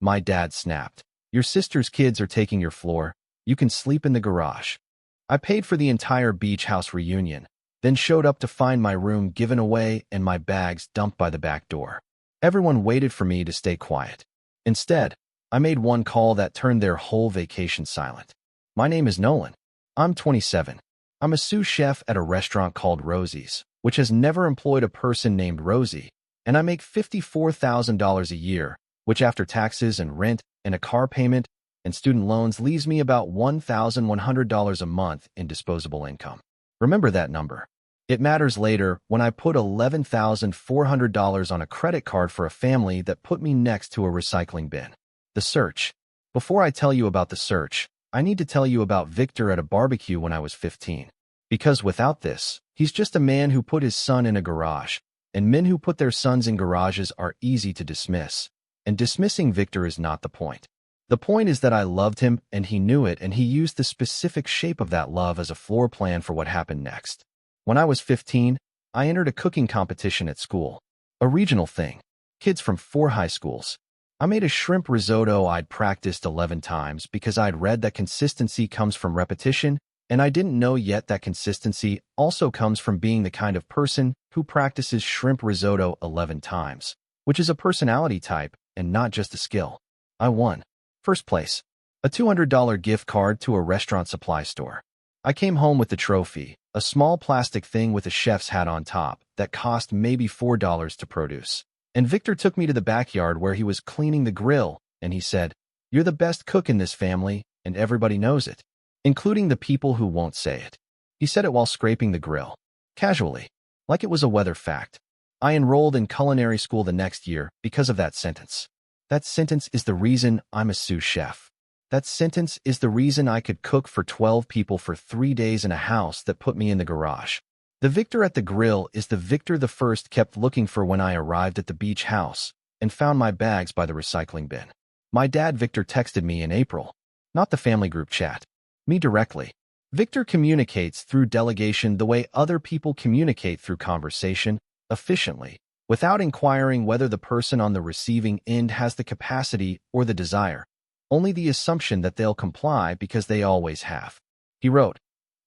My dad snapped. Your sister's kids are taking your floor. You can sleep in the garage. I paid for the entire beach house reunion, then showed up to find my room given away and my bags dumped by the back door. Everyone waited for me to stay quiet. Instead, I made one call that turned their whole vacation silent. My name is Nolan. I'm 27. I'm a sous chef at a restaurant called Rosie's, which has never employed a person named Rosie, and I make $54,000 a year, which after taxes and rent and a car payment and student loans leaves me about $1,100 a month in disposable income. Remember that number. It matters later when I put $11,400 on a credit card for a family that put me next to a recycling bin. The search. Before I tell you about the search, I need to tell you about Victor at a barbecue when I was 15. Because without this, he's just a man who put his son in a garage, and men who put their sons in garages are easy to dismiss. And dismissing Victor is not the point. The point is that I loved him and he knew it, and he used the specific shape of that love as a floor plan for what happened next. When I was 15, I entered a cooking competition at school. A regional thing. Kids from 4 high schools. I made a shrimp risotto I'd practiced 11 times because I'd read that consistency comes from repetition, and I didn't know yet that consistency also comes from being the kind of person who practices shrimp risotto 11 times, which is a personality type and not just a skill. I won. First place. A $200 gift card to a restaurant supply store. I came home with the trophy, a small plastic thing with a chef's hat on top that cost maybe $4 to produce. And Victor took me to the backyard where he was cleaning the grill, and he said, "You're the best cook in this family, and everybody knows it, including the people who won't say it." He said it while scraping the grill, casually, like it was a weather fact. I enrolled in culinary school the next year because of that sentence. That sentence is the reason I'm a sous chef. That sentence is the reason I could cook for 12 people for 3 days in a house that put me in the garage. The Victor at the grill is the Victor the first kept looking for when I arrived at the beach house and found my bags by the recycling bin. My dad Victor texted me in April, not the family group chat, me directly. Victor communicates through delegation the way other people communicate through conversation, efficiently, without inquiring whether the person on the receiving end has the capacity or the desire, only the assumption that they'll comply because they always have. He wrote,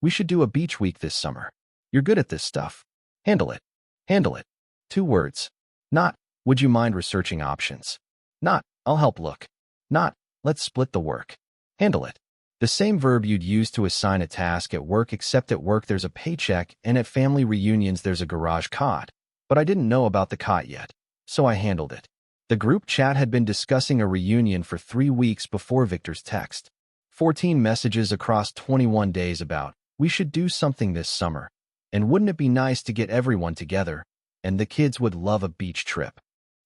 "We should do a beach week this summer. You're good at this stuff. Handle it. Handle it." 2 words. Not, "Would you mind researching options?" Not, "I'll help look." Not, "Let's split the work." Handle it. The same verb you'd use to assign a task at work, except at work there's a paycheck and at family reunions there's a garage cot. But I didn't know about the cot yet, so I handled it. The group chat had been discussing a reunion for 3 weeks before Victor's text. 14 messages across 21 days about, "We should do something this summer. And wouldn't it be nice to get everyone together? And the kids would love a beach trip."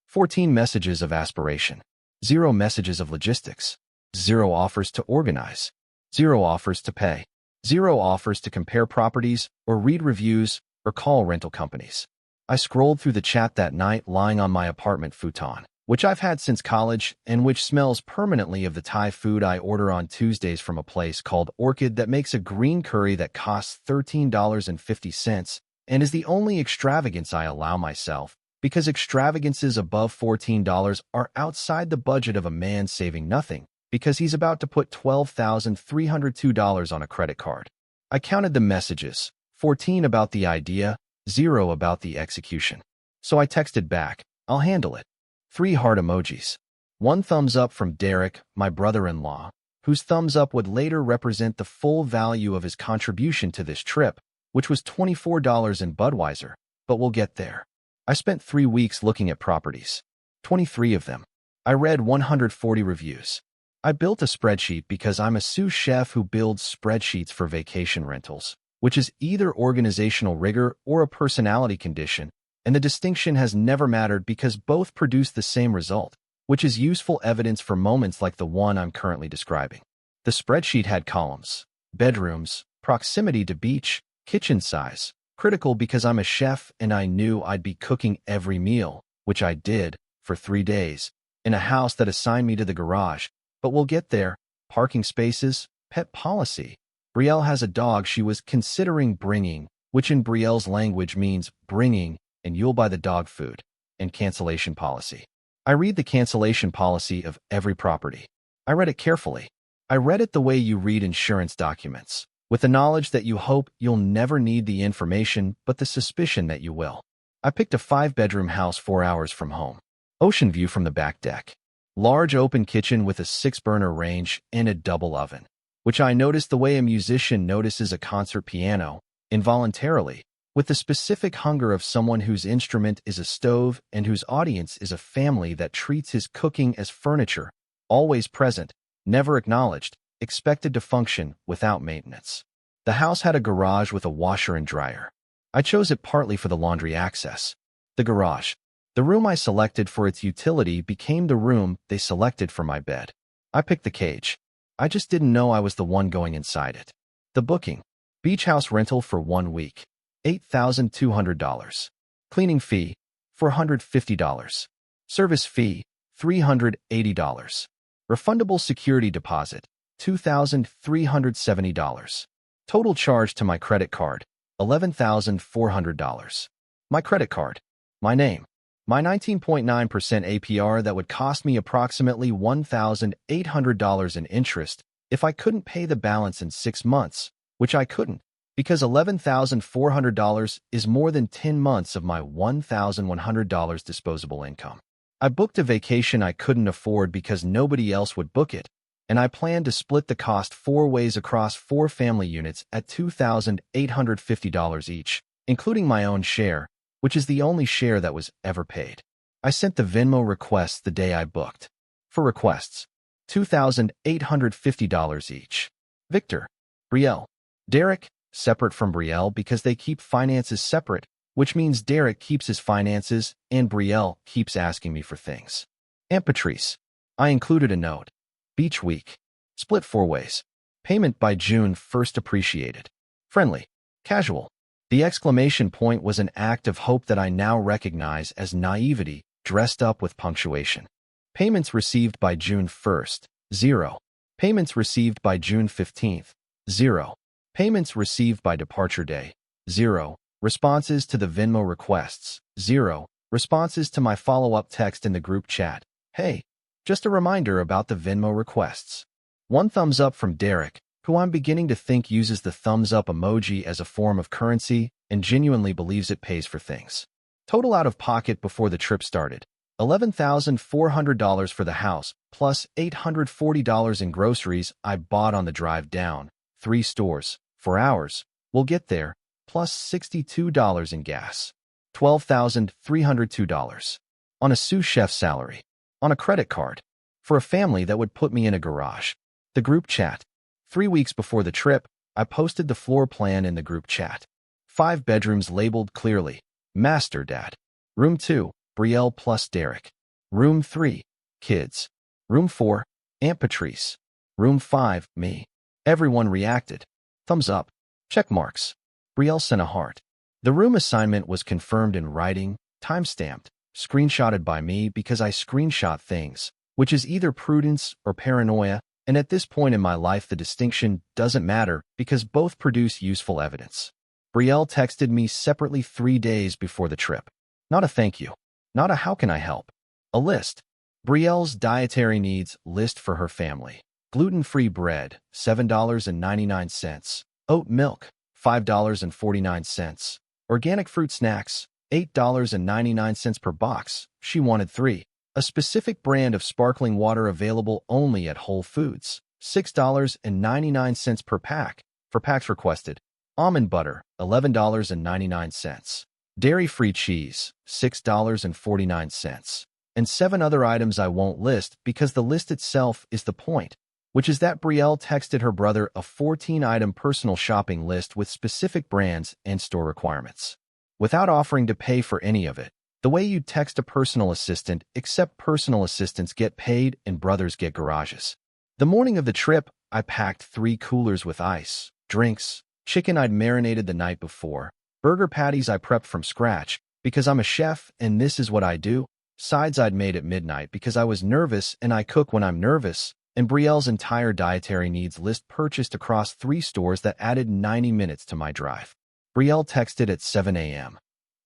14 messages of aspiration. 0 messages of logistics. 0 offers to organize. 0 offers to pay. 0 offers to compare properties or read reviews or call rental companies. I scrolled through the chat that night lying on my apartment futon, which I've had since college and which smells permanently of the Thai food I order on Tuesdays from a place called Orchid that makes a green curry that costs $13.50 and is the only extravagance I allow myself, because extravagances above $14 are outside the budget of a man saving nothing because he's about to put $12,302 on a credit card. I counted the messages, 14 about the idea, 0 about the execution. So I texted back, "I'll handle it." 3 heart emojis. 1 thumbs up from Derek, my brother-in-law, whose thumbs up would later represent the full value of his contribution to this trip, which was $24 in Budweiser, but we'll get there. I spent 3 weeks looking at properties. 23 of them. I read 140 reviews. I built a spreadsheet because I'm a sous chef who builds spreadsheets for vacation rentals, which is either organizational rigor or a personality condition, and the distinction has never mattered because both produce the same result, which is useful evidence for moments like the one I'm currently describing. The spreadsheet had columns: bedrooms, proximity to beach, kitchen size, critical because I'm a chef and I knew I'd be cooking every meal, which I did, for 3 days, in a house that assigned me to the garage, but we'll get there, parking spaces, pet policy. Brielle has a dog she was considering bringing, which in Brielle's language means bringing, and you'll buy the dog food, and cancellation policy. I read the cancellation policy of every property. I read it carefully. I read it the way you read insurance documents, with the knowledge that you hope you'll never need the information but the suspicion that you will. I picked a 5-bedroom house 4 hours from home. Ocean view from the back deck. Large open kitchen with a 6-burner range and a double oven, which I noticed the way a musician notices a concert piano, involuntarily, with the specific hunger of someone whose instrument is a stove and whose audience is a family that treats his cooking as furniture, always present, never acknowledged, expected to function without maintenance. The house had a garage with a washer and dryer. I chose it partly for the laundry access. The garage. The room I selected for its utility became the room they selected for my bed. I picked the cage. I just didn't know I was the one going inside it. The booking. Beach house rental for 1 week. $8,200. Cleaning fee, $450. Service fee, $380. Refundable security deposit, $2,370. Total charge to my credit card, $11,400. My credit card. My name. My 19.9% APR that would cost me approximately $1,800 in interest if I couldn't pay the balance in 6 months, which I couldn't, because $11,400 is more than 10 months of my $1,100 disposable income. I booked a vacation I couldn't afford because nobody else would book it, and I planned to split the cost 4 ways across 4 family units at $2,850 each, including my own share, which is the only share that was ever paid. I sent the Venmo requests the day I booked. For requests, $2,850 each. Victor, Brielle, Derek, separate from Brielle because they keep finances separate, which means Derek keeps his finances and Brielle keeps asking me for things. Aunt Patrice. I included a note. Beach week. Split 4 ways. Payment by June 1st appreciated. Friendly. Casual. The exclamation point was an act of hope that I now recognize as naivety dressed up with punctuation. Payments received by June 1st. 0. Payments received by June 15th. 0. Payments received by departure day, 0. Responses to the Venmo requests, 0. Responses to my follow-up text in the group chat. Hey, just a reminder about the Venmo requests. 1 thumbs up from Derek, who I'm beginning to think uses the thumbs up emoji as a form of currency and genuinely believes it pays for things. Total out of pocket before the trip started. $11,400 for the house, plus $840 in groceries I bought on the drive down, 3 stores, 4 hours, we'll get there, plus $62 in gas. $12,302. On a sous chef salary. On a credit card. For a family that would put me in a garage. The group chat. 3 weeks before the trip, I posted the floor plan in the group chat. 5 bedrooms labeled clearly. Master Dad. Room 2, Brielle plus Derek. Room 3, kids. Room 4, Aunt Patrice. Room 5, me. Everyone reacted. Thumbs up. Check marks. Brielle sent a heart. The room assignment was confirmed in writing, time-stamped, screenshotted by me because I screenshot things, which is either prudence or paranoia, and at this point in my life the distinction doesn't matter because both produce useful evidence. Brielle texted me separately 3 days before the trip. Not a thank you. Not a how can I help. A list. Brielle's dietary needs list for her family. Gluten-free bread, $7.99. Oat milk, $5.49. Organic fruit snacks, $8.99 per box. She wanted 3. A specific brand of sparkling water available only at Whole Foods, $6.99 per pack. For packs requested. Almond butter, $11.99. Dairy-free cheese, $6.49. And 7 other items I won't list because the list itself is the point, which is that Brielle texted her brother a 14-item personal shopping list with specific brands and store requirements, without offering to pay for any of it, the way you'd text a personal assistant, except personal assistants get paid and brothers get garages. The morning of the trip, I packed 3 coolers with ice, drinks, chicken I'd marinated the night before, burger patties I prepped from scratch because I'm a chef and this is what I do, sides I'd made at midnight because I was nervous and I cook when I'm nervous, and Brielle's entire dietary needs list purchased across 3 stores that added 90 minutes to my drive. Brielle texted at 7 a.m.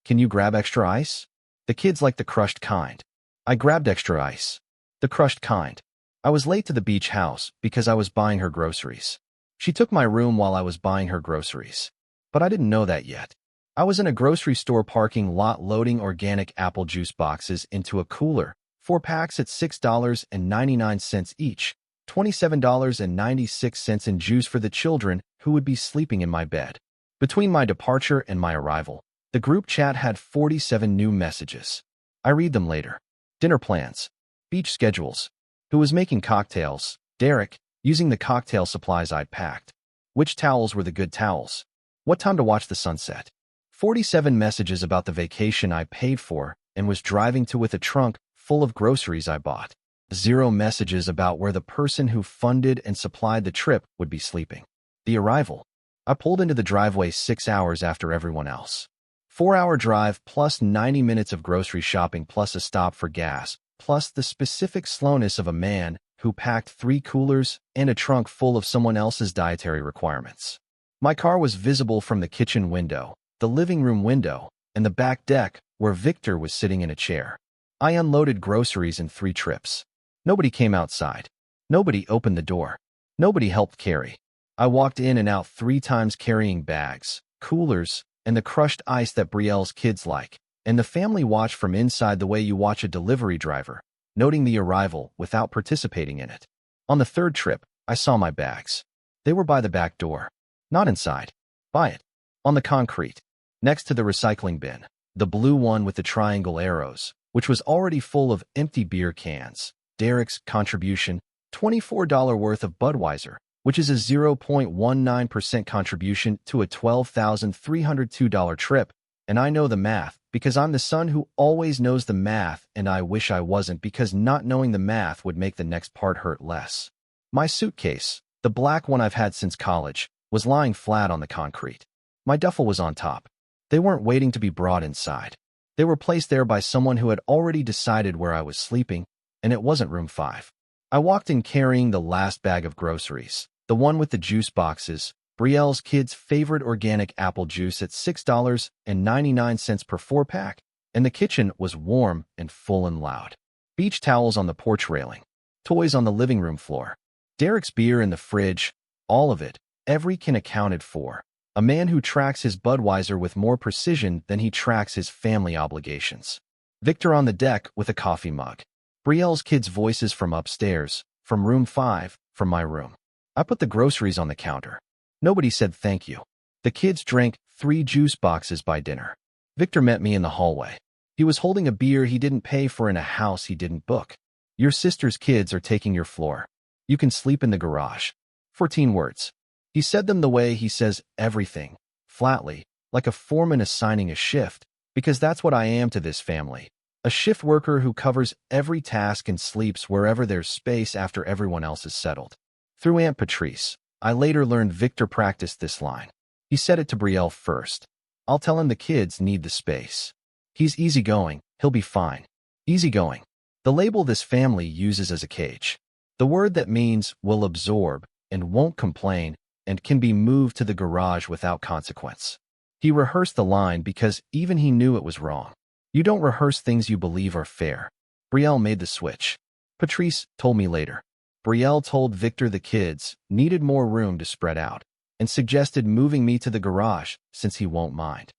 Can you grab extra ice? The kids like the crushed kind. I grabbed extra ice. The crushed kind. I was late to the beach house because I was buying her groceries. She took my room while I was buying her groceries. But I didn't know that yet. I was in a grocery store parking lot loading organic apple juice boxes into a cooler, 4 packs at $6.99 each, $27.96 in juice for the children who would be sleeping in my bed. Between my departure and my arrival, the group chat had 47 new messages. I read them later. Dinner plans. Beach schedules. Who was making cocktails? Derek, using the cocktail supplies I'd packed. Which towels were the good towels? What time to watch the sunset? 47 messages about the vacation I paid for and was driving to with a trunk full of groceries I bought. 0 messages about where the person who funded and supplied the trip would be sleeping. The arrival. I pulled into the driveway 6 hours after everyone else. 4-hour drive plus 90 minutes of grocery shopping plus a stop for gas, plus the specific slowness of a man who packed 3 coolers and a trunk full of someone else's dietary requirements. My car was visible from the kitchen window, the living room window, and the back deck where Victor was sitting in a chair. I unloaded groceries in 3 trips. Nobody came outside. Nobody opened the door. Nobody helped carry. I walked in and out 3 times carrying bags, coolers, and the crushed ice that Brielle's kids like, and the family watched from inside the way you watch a delivery driver, noting the arrival without participating in it. On the 3rd trip, I saw my bags. They were by the back door. Not inside. By it. On the concrete. Next to the recycling bin. The blue one with the triangle arrows, which was already full of empty beer cans. Derek's contribution, $24 worth of Budweiser, which is a 0.19% contribution to a $12,302 trip, and I know the math because I'm the son who always knows the math, and I wish I wasn't because not knowing the math would make the next part hurt less. My suitcase, the black one I've had since college, was lying flat on the concrete. My duffel was on top. They weren't waiting to be brought inside. They were placed there by someone who had already decided where I was sleeping, and it wasn't room 5. I walked in carrying the last bag of groceries, the one with the juice boxes, Brielle's kids' favorite organic apple juice at $6.99 per 4-pack, and the kitchen was warm and full and loud. Beach towels on the porch railing, toys on the living room floor, Derek's beer in the fridge, all of it, every can accounted for. A man who tracks his Budweiser with more precision than he tracks his family obligations. Victor on the deck with a coffee mug. Brielle's kids' voices from upstairs, from room 5, from my room. I put the groceries on the counter. Nobody said thank you. The kids drank 3 juice boxes by dinner. Victor met me in the hallway. He was holding a beer he didn't pay for in a house he didn't book. Your sister's kids are taking your floor. You can sleep in the garage. 14 words. He said them the way he says everything, flatly, like a foreman assigning a shift, because that's what I am to this family. A shift worker who covers every task and sleeps wherever there's space after everyone else is settled. Through Aunt Patrice, I later learned Victor practiced this line. He said it to Brielle first. I'll tell him the kids need the space. He's easygoing, he'll be fine. Easygoing. The label this family uses as a cage. The word that means will absorb and won't complain and can be moved to the garage without consequence. He rehearsed the line because even he knew it was wrong. You don't rehearse things you believe are fair. Brielle made the switch. Patrice told me later. Brielle told Victor the kids needed more room to spread out and suggested moving me to the garage since he won't mind.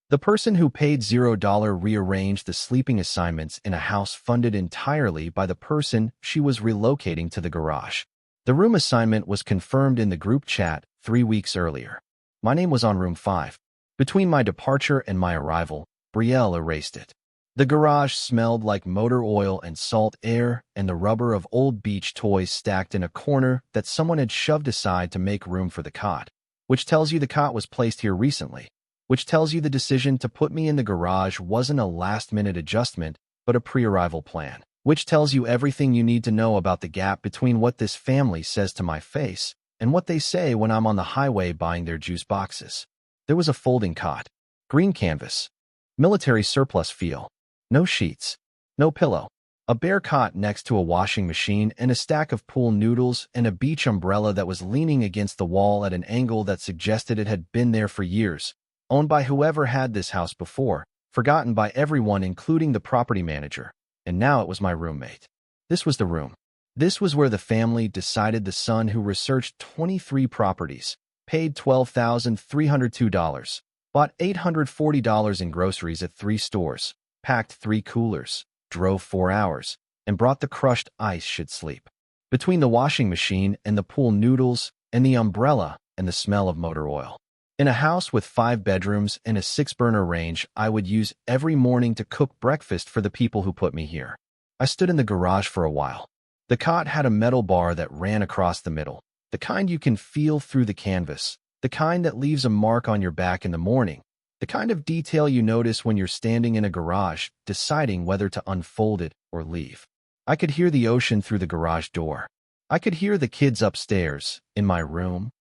The person who paid $0 rearranged the sleeping assignments in a house funded entirely by the person she was relocating to the garage. The room assignment was confirmed in the group chat 3 weeks earlier. My name was on room 5. Between my departure and my arrival, Brielle erased it. The garage smelled like motor oil and salt air and the rubber of old beach toys stacked in a corner that someone had shoved aside to make room for the cot, which tells you the cot was placed here recently, which tells you the decision to put me in the garage wasn't a last-minute adjustment, but a pre-arrival plan, which tells you everything you need to know about the gap between what this family says to my face and what they say when I'm on the highway buying their juice boxes. There was a folding cot, green canvas, military surplus feel, no sheets, no pillow, a bare cot next to a washing machine and a stack of pool noodles and a beach umbrella that was leaning against the wall at an angle that suggested it had been there for years, owned by whoever had this house before, forgotten by everyone including the property manager. and now it was my roommate. This was the room. This was where the family decided the son who researched 23 properties, paid $12,302, bought $840 in groceries at 3 stores, packed 3 coolers, drove 4 hours, and brought the crushed ice should sleep. Between the washing machine and the pool noodles and the umbrella and the smell of motor oil. In a house with 5 bedrooms and a 6-burner range, I would use every morning to cook breakfast for the people who put me here. I stood in the garage for a while. The cot had a metal bar that ran across the middle, the kind you can feel through the canvas, the kind that leaves a mark on your back in the morning, the kind of detail you notice when you're standing in a garage, deciding whether to unfold it or leave. I could hear the ocean through the garage door. I could hear the kids upstairs, in my room,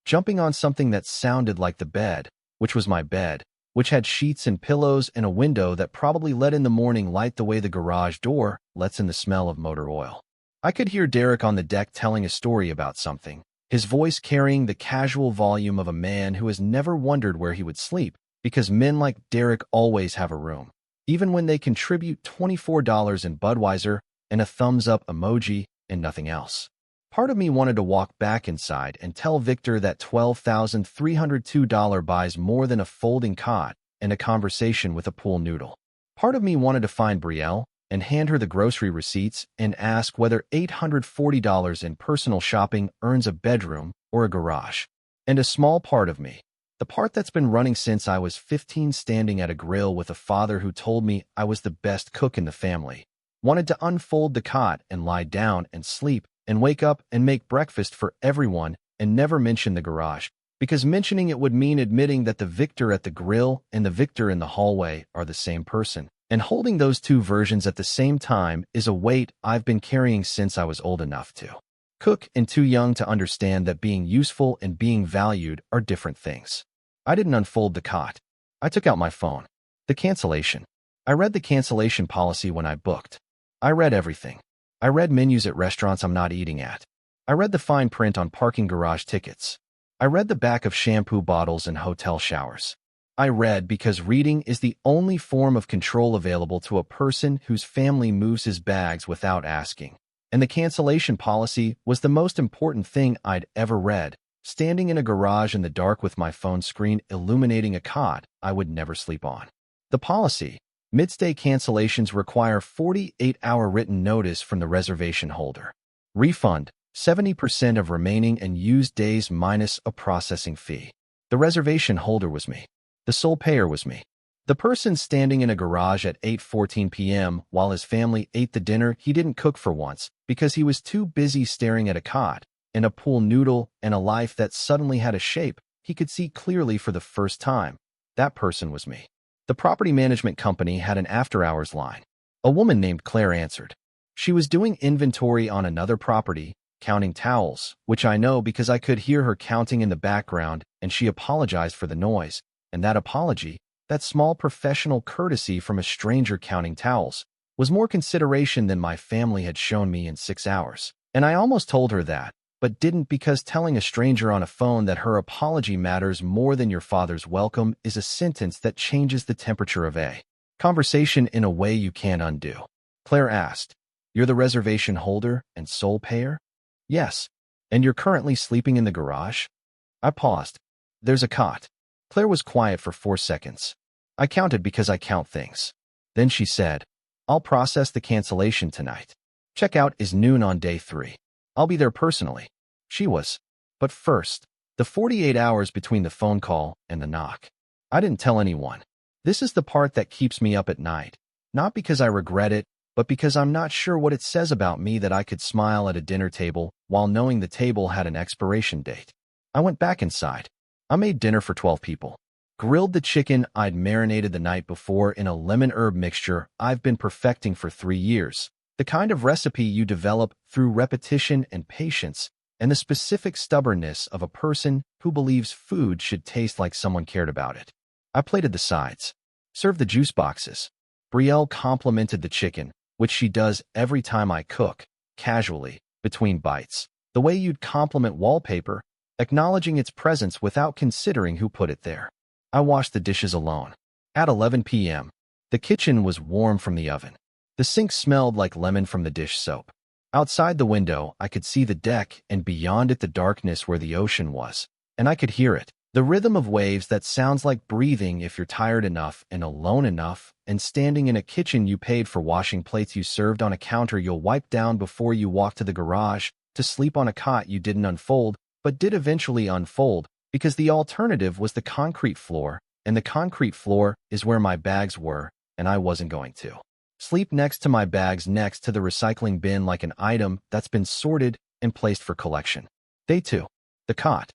jumping on something that sounded like the bed, which was my bed, which had sheets and pillows and a window that probably let in the morning light the way the garage door lets in the smell of motor oil. I could hear Derek on the deck telling a story about something, his voice carrying the casual volume of a man who has never wondered where he would sleep, because men like Derek always have a room, even when they contribute $24 in Budweiser and a thumbs-up emoji and nothing else. Part of me wanted to walk back inside and tell Victor that $12,302 buys more than a folding cot and a conversation with a pool noodle. Part of me wanted to find Brielle and hand her the grocery receipts and ask whether $840 in personal shopping earns a bedroom or a garage. And a small part of me, the part that's been running since I was 15 standing at a grill with a father who told me I was the best cook in the family, wanted to unfold the cot and lie down and sleep and wake up and make breakfast for everyone and never mention the garage, because mentioning it would mean admitting that the Victor at the grill and the Victor in the hallway are the same person. And holding those two versions at the same time is a weight I've been carrying since I was old enough to cook and too young to understand that being useful and being valued are different things. I didn't unfold the cot. I took out my phone. The cancellation. I read the cancellation policy when I booked. I read everything. I read menus at restaurants I'm not eating at. I read the fine print on parking garage tickets. I read the back of shampoo bottles and hotel showers. I read because reading is the only form of control available to a person whose family moves his bags without asking. And the cancellation policy was the most important thing I'd ever read, standing in a garage in the dark with my phone screen illuminating a cot I would never sleep on. The policy: mid-stay cancellations require 48-hour written notice from the reservation holder. Refund: 70% of remaining and used days minus a processing fee. The reservation holder was me. The sole payer was me. The person standing in a garage at 8:14 p.m. while his family ate the dinner he didn't cook for once because he was too busy staring at a cot and a pool noodle and a life that suddenly had a shape he could see clearly for the first time. That person was me. The property management company had an after-hours line. A woman named Claire answered. She was doing inventory on another property, counting towels, which I know because I could hear her counting in the background, and she apologized for the noise. And that apology, that small professional courtesy from a stranger counting towels, was more consideration than my family had shown me in 6 hours. And I almost told her that, but didn't, because telling a stranger on a phone that her apology matters more than your father's welcome is a sentence that changes the temperature of a conversation in a way you can't undo. Claire asked, "You're the reservation holder and sole payer?" "Yes." "And you're currently sleeping in the garage?" I paused. "There's a cot." Claire was quiet for 4 seconds. I counted because I count things. Then she said, "I'll process the cancellation tonight. Checkout is noon on day 3. I'll be there personally." She was. But first, the 48 hours between the phone call and the knock. I didn't tell anyone. This is the part that keeps me up at night. Not because I regret it, but because I'm not sure what it says about me that I could smile at a dinner table while knowing the table had an expiration date. I went back inside. I made dinner for 12 people. Grilled the chicken I'd marinated the night before in a lemon herb mixture I've been perfecting for 3 years. The kind of recipe you develop through repetition and patience, and the specific stubbornness of a person who believes food should taste like someone cared about it. I plated the sides. Served the juice boxes. Brielle complimented the chicken, which she does every time I cook, casually, between bites. The way you'd compliment wallpaper, acknowledging its presence without considering who put it there. I washed the dishes alone. At 11 p.m., the kitchen was warm from the oven. The sink smelled like lemon from the dish soap. Outside the window, I could see the deck, and beyond it the darkness where the ocean was. And I could hear it. The rhythm of waves that sounds like breathing if you're tired enough and alone enough, and standing in a kitchen you paid for, washing plates you served on a counter you'll wipe down before you walk to the garage, to sleep on a cot you didn't unfold, but did eventually unfold, because the alternative was the concrete floor, and the concrete floor is where my bags were, and I wasn't going to sleep next to my bags next to the recycling bin like an item that's been sorted and placed for collection. Day 2. The cot.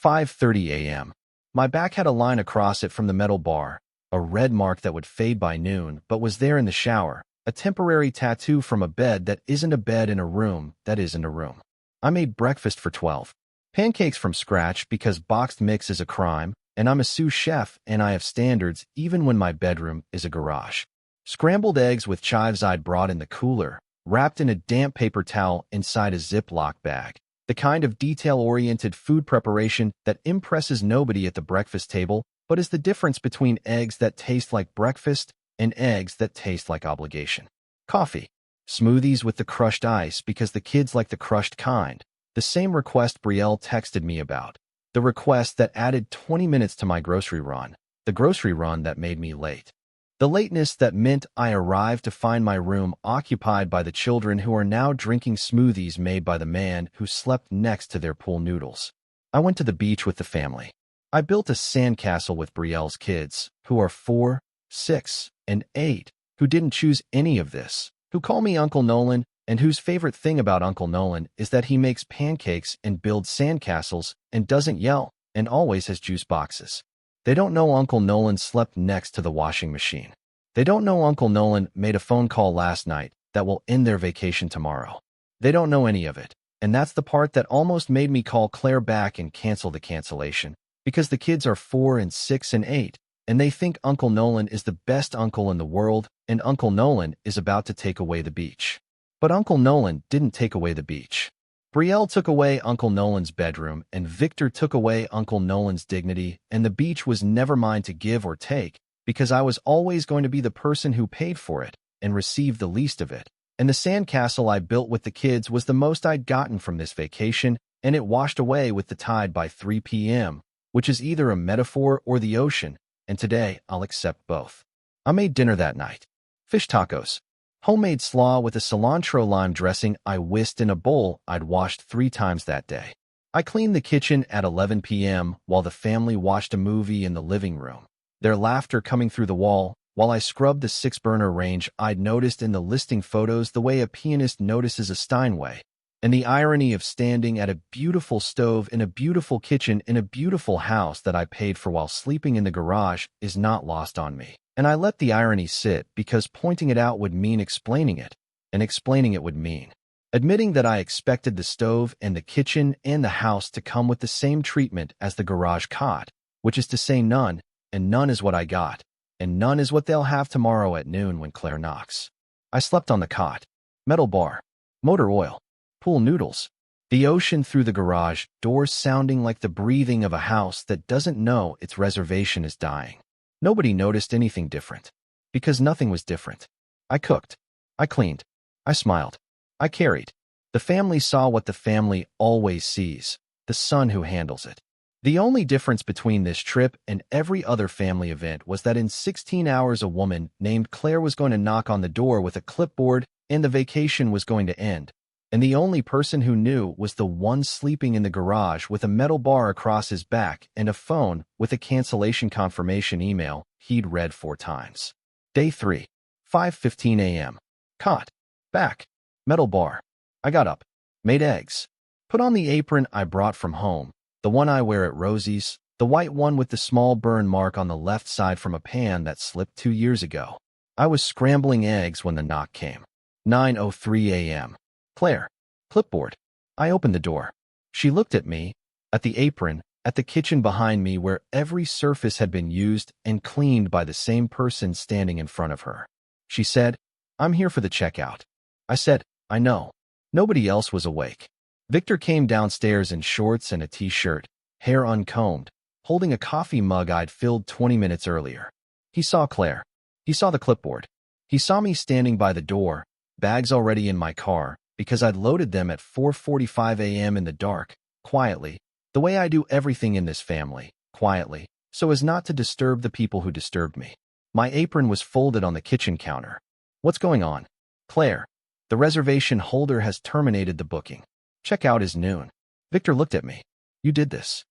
5:30 a.m. My back had a line across it from the metal bar, a red mark that would fade by noon but was there in the shower, a temporary tattoo from a bed that isn't a bed in a room that isn't a room. I made breakfast for 12. Pancakes from scratch because boxed mix is a crime, and I'm a sous chef and I have standards even when my bedroom is a garage. Scrambled eggs with chives I'd brought in the cooler, wrapped in a damp paper towel inside a Ziploc bag. The kind of detail-oriented food preparation that impresses nobody at the breakfast table, but is the difference between eggs that taste like breakfast and eggs that taste like obligation. Coffee. Smoothies with the crushed ice because the kids like the crushed kind. The same request Brielle texted me about. The request that added 20 minutes to my grocery run. The grocery run that made me late. The lateness that meant I arrived to find my room occupied by the children who are now drinking smoothies made by the man who slept next to their pool noodles. I went to the beach with the family. I built a sandcastle with Brielle's kids, who are 4, 6, and 8, who didn't choose any of this, who call me Uncle Nolan, and whose favorite thing about Uncle Nolan is that he makes pancakes and builds sandcastles and doesn't yell and always has juice boxes. They don't know Uncle Nolan slept next to the washing machine. They don't know Uncle Nolan made a phone call last night that will end their vacation tomorrow. They don't know any of it, and that's the part that almost made me call Claire back and cancel the cancellation, because the kids are 4 and 6 and 8, and they think Uncle Nolan is the best uncle in the world, and Uncle Nolan is about to take away the beach. But Uncle Nolan didn't take away the beach. Brielle took away Uncle Nolan's bedroom, and Victor took away Uncle Nolan's dignity, and the beach was never mine to give or take, because I was always going to be the person who paid for it and received the least of it. And the sandcastle I built with the kids was the most I'd gotten from this vacation, and it washed away with the tide by 3 p.m., which is either a metaphor or the ocean, and today I'll accept both. I made dinner that night. Fish tacos. Homemade slaw with a cilantro lime dressing I whisked in a bowl I'd washed 3 times that day. I cleaned the kitchen at 11 p.m. while the family watched a movie in the living room, their laughter coming through the wall, while I scrubbed the 6-burner range I'd noticed in the listing photos the way a pianist notices a Steinway. And the irony of standing at a beautiful stove in a beautiful kitchen in a beautiful house that I paid for while sleeping in the garage is not lost on me. And I let the irony sit because pointing it out would mean explaining it, and explaining it would mean admitting that I expected the stove and the kitchen and the house to come with the same treatment as the garage cot, which is to say none, and none is what I got, and none is what they'll have tomorrow at noon when Claire knocks. I slept on the cot, metal bar, motor oil, pool noodles, the ocean through the garage, doors sounding like the breathing of a house that doesn't know its reservation is dying. Nobody noticed anything different, because nothing was different. I cooked. I cleaned. I smiled. I carried. The family saw what the family always sees, the son who handles it. The only difference between this trip and every other family event was that in 16 hours a woman named Claire was going to knock on the door with a clipboard and the vacation was going to end. And the only person who knew was the one sleeping in the garage with a metal bar across his back and a phone with a cancellation confirmation email he'd read 4 times. Day 3, 5:15 a.m. Cot. Back. Metal bar. I got up. Made eggs. Put on the apron I brought from home, the one I wear at Rosie's, the white one with the small burn mark on the left side from a pan that slipped 2 years ago. I was scrambling eggs when the knock came. 9:03 a.m. Claire. Clipboard. I opened the door. She looked at me, at the apron, at the kitchen behind me where every surface had been used and cleaned by the same person standing in front of her. She said, "I'm here for the checkout." I said, "I know." Nobody else was awake. Victor came downstairs in shorts and a t-shirt, hair uncombed, holding a coffee mug I'd filled 20 minutes earlier. He saw Claire. He saw the clipboard. He saw me standing by the door, bags already in my car, because I'd loaded them at 4:45 a.m. in the dark, quietly, the way I do everything in this family, quietly, so as not to disturb the people who disturbed me. My apron was folded on the kitchen counter. What's going on? Claire, the reservation holder has terminated the booking. Checkout is noon. Victor looked at me. You did this.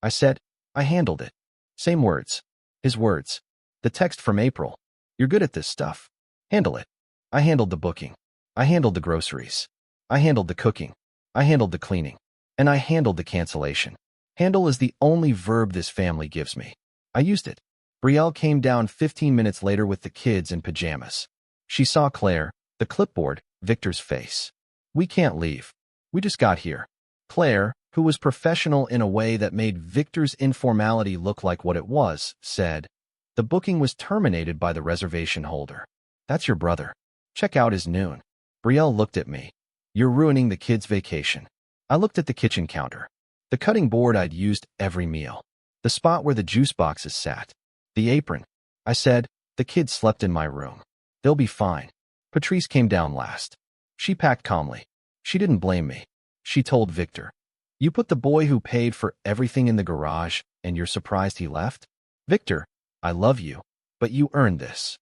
I said, I handled it. Same words. His words. The text from April. You're good at this stuff. Handle it. I handled the booking. I handled the groceries. I handled the cooking. I handled the cleaning. And I handled the cancellation. Handle is the only verb this family gives me. I used it. Brielle came down 15 minutes later with the kids in pajamas. She saw Claire, the clipboard, Victor's face. We can't leave. We just got here. Claire, who was professional in a way that made Victor's informality look like what it was, said, the booking was terminated by the reservation holder. That's your brother. Checkout is noon. Brielle looked at me. You're ruining the kids' vacation. I looked at the kitchen counter. The cutting board I'd used every meal. The spot where the juice boxes sat. The apron. I said, the kids slept in my room. They'll be fine. Patrice came down last. She packed calmly. She didn't blame me. She told Victor, you put the boy who paid for everything in the garage, and you're surprised he left? Victor, I love you, but you earned this.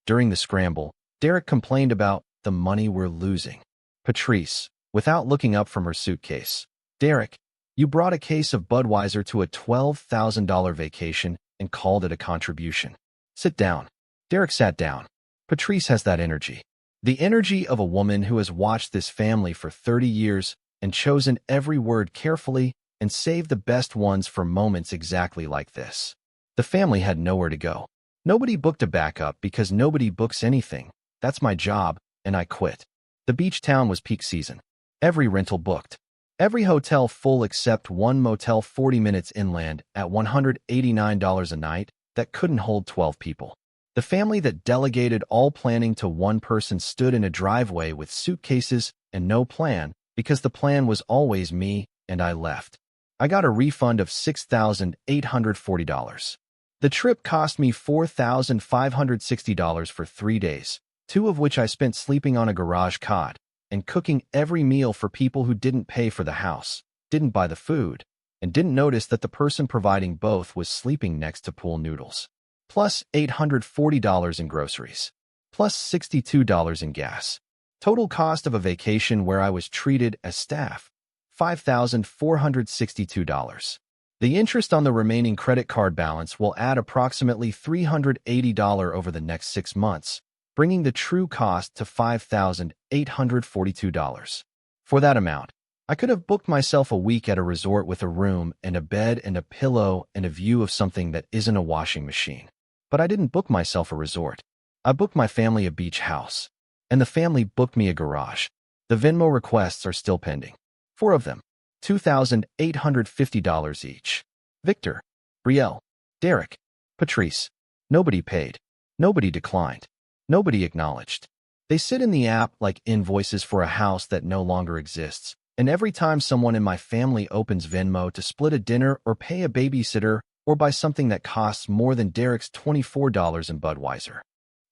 During the scramble, Derek complained about the money we're losing. Patrice, without looking up from her suitcase, Derek, you brought a case of Budweiser to a $12,000 vacation and called it a contribution. Sit down. Derek sat down. Patrice has that energy. The energy of a woman who has watched this family for 30 years and chosen every word carefully and saved the best ones for moments exactly like this. The family had nowhere to go. Nobody booked a backup because nobody books anything. That's my job, and I quit. The beach town was peak season. Every rental booked. Every hotel full except one motel 40 minutes inland at $189 a night that couldn't hold 12 people. The family that delegated all planning to one person stood in a driveway with suitcases and no plan because the plan was always me, and I left. I got a refund of $6,840. The trip cost me $4,560 for 3 days, 2 of which I spent sleeping on a garage cot and cooking every meal for people who didn't pay for the house, didn't buy the food, and didn't notice that the person providing both was sleeping next to pool noodles. Plus $840 in groceries. Plus $62 in gas. Total cost of a vacation where I was treated as staff, $5,462. The interest on the remaining credit card balance will add approximately $380 over the next 6 months, bringing the true cost to $5,842. For that amount, I could have booked myself a week at a resort with a room and a bed and a pillow and a view of something that isn't a washing machine. But I didn't book myself a resort. I booked my family a beach house. And the family booked me a garage. The Venmo requests are still pending. 4 of them. $2,850 each. Victor, Brielle, Derek, Patrice. Nobody paid. Nobody declined. Nobody acknowledged. They sit in the app like invoices for a house that no longer exists. And every time someone in my family opens Venmo to split a dinner or pay a babysitter or buy something that costs more than Derek's $24 in Budweiser,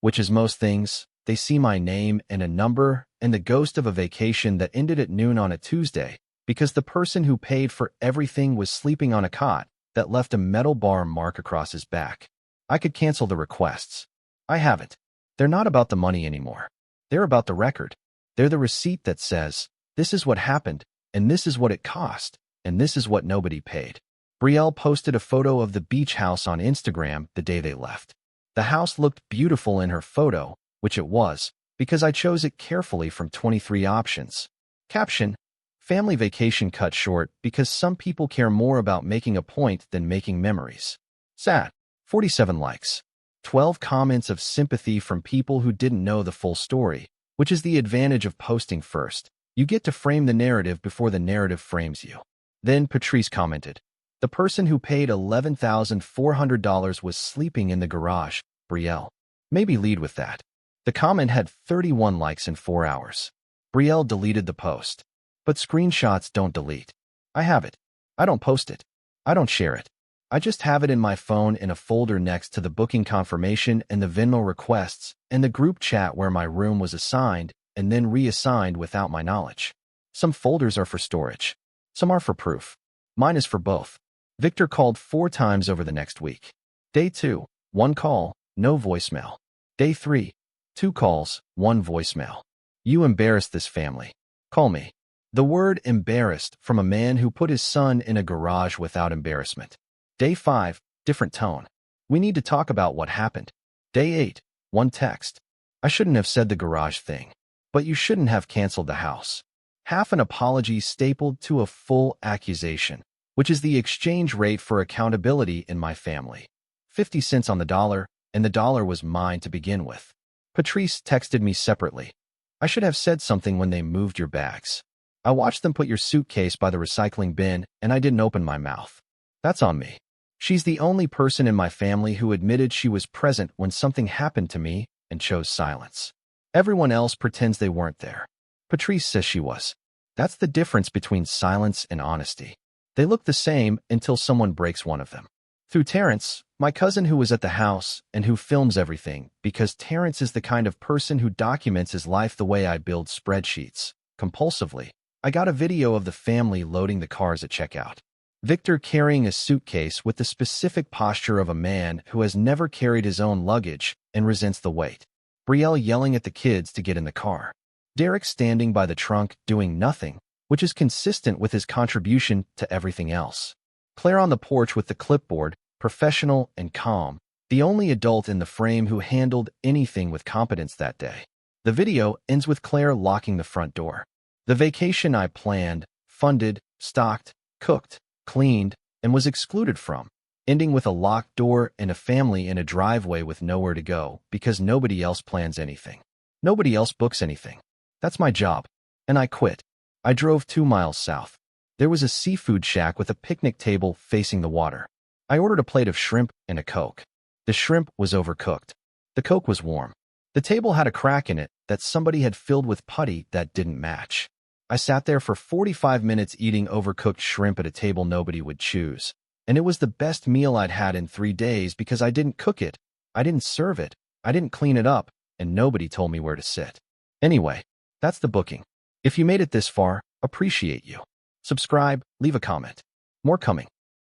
which is most things, they see my name and a number and the ghost of a vacation that ended at noon on a Tuesday because the person who paid for everything was sleeping on a cot that left a metal bar mark across his back. I could cancel the requests. I haven't. They're not about the money anymore. They're about the record. They're the receipt that says, this is what happened, and this is what it cost, and this is what nobody paid. Brielle posted a photo of the beach house on Instagram the day they left. The house looked beautiful in her photo, which it was, because I chose it carefully from 23 options. Caption: family vacation cut short because some people care more about making a point than making memories. Sad. 47 likes. 12 comments of sympathy from people who didn't know the full story, which is the advantage of posting first. You get to frame the narrative before the narrative frames you. Then Patrice commented, the person who paid $11,400 was sleeping in the garage, Brielle. Maybe lead with that. The comment had 31 likes in 4 hours. Brielle deleted the post. But screenshots don't delete. I have it. I don't post it. I don't share it. I just have it in my phone in a folder next to the booking confirmation and the Venmo requests and the group chat where my room was assigned and then reassigned without my knowledge. Some folders are for storage. Some are for proof. Mine is for both. Victor called 4 times over the next week. Day 2, 1 call, no voicemail. Day 3, 2 calls, 1 voicemail. You embarrassed this family. Call me. The word embarrassed from a man who put his son in a garage without embarrassment. Day 5, different tone. We need to talk about what happened. Day 8, 1 text. I shouldn't have said the garage thing. But you shouldn't have canceled the house. Half an apology stapled to a full accusation, which is the exchange rate for accountability in my family. 50 cents on the dollar, and the dollar was mine to begin with. Patrice texted me separately. I should have said something when they moved your bags. I watched them put your suitcase by the recycling bin, and I didn't open my mouth. That's on me. She's the only person in my family who admitted she was present when something happened to me and chose silence. Everyone else pretends they weren't there. Patrice says she was. That's the difference between silence and honesty. They look the same until someone breaks one of them. Through Terrence, my cousin who was at the house and who films everything, because Terrence is the kind of person who documents his life the way I build spreadsheets, compulsively, I got a video of the family loading the cars at checkout. Victor carrying a suitcase with the specific posture of a man who has never carried his own luggage and resents the weight. Brielle yelling at the kids to get in the car. Derek standing by the trunk doing nothing, which is consistent with his contribution to everything else. Claire on the porch with the clipboard, professional and calm, the only adult in the frame who handled anything with competence that day. The video ends with Claire locking the front door. The vacation I planned, funded, stocked, cooked, cleaned, and was excluded from, ending with a locked door and a family in a driveway with nowhere to go because nobody else plans anything. Nobody else books anything. That's my job. And I quit. I drove 2 miles south. There was a seafood shack with a picnic table facing the water. I ordered a plate of shrimp and a Coke. The shrimp was overcooked. The Coke was warm. The table had a crack in it that somebody had filled with putty that didn't match. I sat there for 45 minutes eating overcooked shrimp at a table nobody would choose. And it was the best meal I'd had in 3 days because I didn't cook it, I didn't serve it, I didn't clean it up, and nobody told me where to sit. Anyway, that's the booking. If you made it this far, appreciate you. Subscribe, leave a comment. More coming.